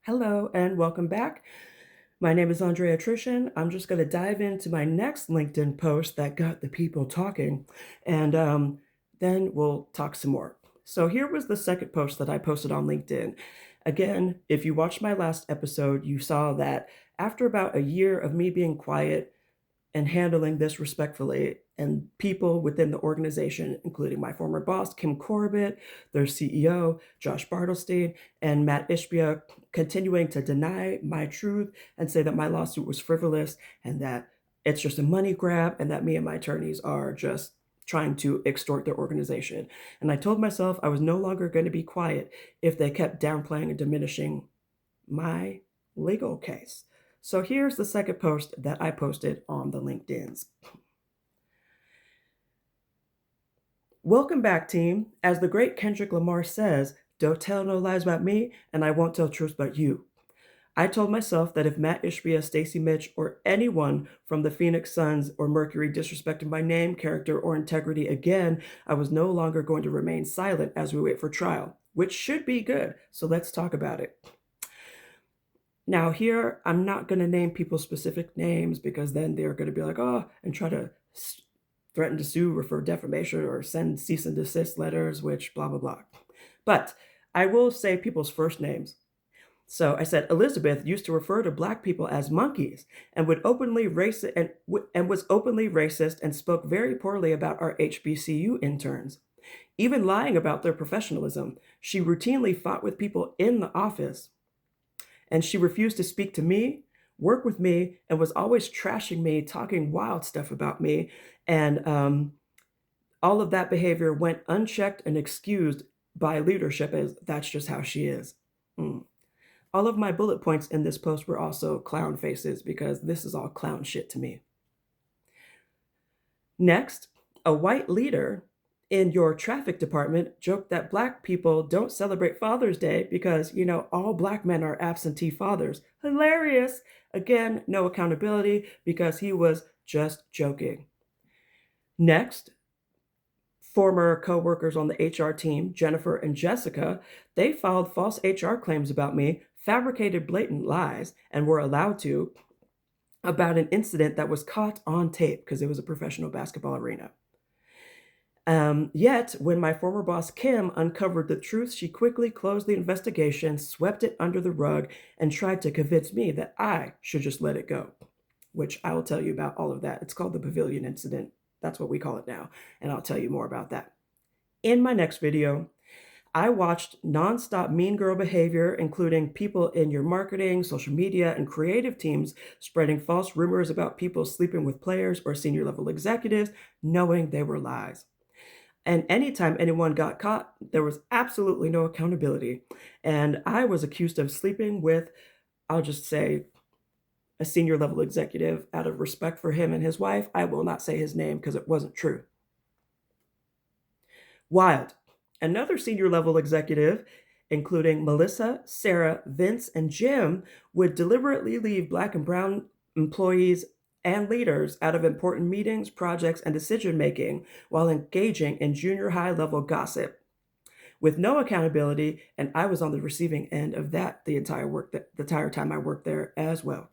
Hello and welcome back. My name is Andrea Trischan. I'm just going to dive into my next LinkedIn post that got the people talking, and then we'll talk some more. So, here was the second post that I posted on LinkedIn. Again, if you watched my last episode, you saw that after about a year of me being quiet, and handling this respectfully. And people within the organization, including my former boss, Kim Corbett, their CEO, Josh Bartlestein, and Matt Ishbia, continuing to deny my truth and say that my lawsuit was frivolous and that it's just a money grab and that me and my attorneys are just trying to extort their organization. And I told myself I was no longer going to be quiet if they kept downplaying and diminishing my legal case. So here's the second post that I posted on the LinkedIn's. Welcome back, team. As the great Kendrick Lamar says, don't tell no lies about me, and I won't tell truths about you. I told myself that if Matt Ishbia, Stacey Mitch, or anyone from the Phoenix Suns or Mercury disrespected my name, character, or integrity again, I was no longer going to remain silent as we wait for trial, which should be good. So let's talk about it. Now, here, I'm not going to name people specific names because then they're going to be like, oh, and try to threaten to sue or for defamation or send cease and desist letters, which blah, blah, blah. But I will say people's first names. So I said Elizabeth used to refer to Black people as monkeys and would openly racist and was openly racist and spoke very poorly about our HBCU interns, even lying about their professionalism. She routinely fought with people in the office, and she refused to speak to me, work with me, and was always trashing me, talking wild stuff about me. And all of that behavior went unchecked and excused by leadership, as that's just how she is. Mm. All of my bullet points in this post were also clown faces because this is all clown shit to me. Next, a white leader in your traffic department joked that Black people don't celebrate Father's Day because, all Black men are absentee fathers. Hilarious. Again, no accountability because he was just joking. Next, former co-workers on the HR team, Jennifer and Jessica, they filed false HR claims about me, fabricated blatant lies, and were allowed to about an incident that was caught on tape because it was a professional basketball arena. Yet, when my former boss Kim uncovered the truth, she quickly closed the investigation, swept it under the rug, and tried to convince me that I should just let it go, which I will tell you about all of that. It's called the Pavilion Incident. That's what we call it now, and I'll tell you more about that. In my next video, I watched nonstop mean girl behavior, including people in your marketing, social media, and creative teams spreading false rumors about people sleeping with players or senior level executives, knowing they were lies. And anytime anyone got caught, there was absolutely no accountability. And I was accused of sleeping with, I'll just say, a senior level executive. Out of respect for him and his wife, I will not say his name because it wasn't true. Wild. Another senior level executive, including Melissa, Sarah, Vince, and Jim, would deliberately leave Black and brown employees and leaders out of important meetings, projects, and decision making while engaging in junior high level gossip with no accountability. And I was on the receiving end of that the entire time I worked there as well.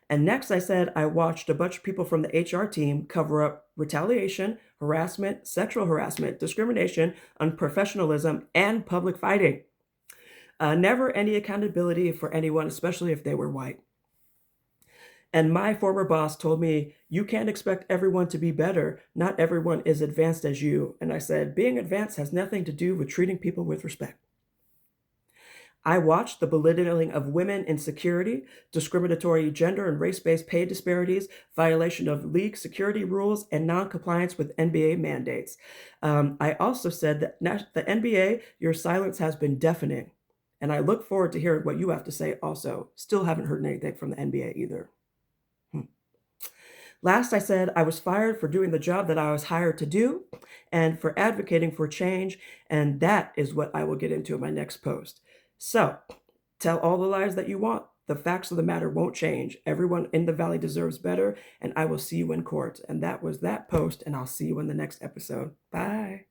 And next, I said I watched a bunch of people from the HR team cover up retaliation, harassment, sexual harassment, discrimination, unprofessionalism, and public fighting. Never any accountability for anyone, especially if they were white. And my former boss told me, you can't expect everyone to be better. Not everyone is advanced as you. And I said, being advanced has nothing to do with treating people with respect. I watched the belittling of women in security, discriminatory gender and race-based pay disparities, violation of league security rules, and non-compliance with NBA mandates. I also said that the NBA, your silence has been deafening. And I look forward to hearing what you have to say also. Still haven't heard anything from the NBA either. Last, I said I was fired for doing the job that I was hired to do and for advocating for change, and that is what I will get into in my next post. So, tell all the lies that you want. The facts of the matter won't change. Everyone in the Valley deserves better, and I will see you in court. And that was that post, and I'll see you in the next episode. Bye.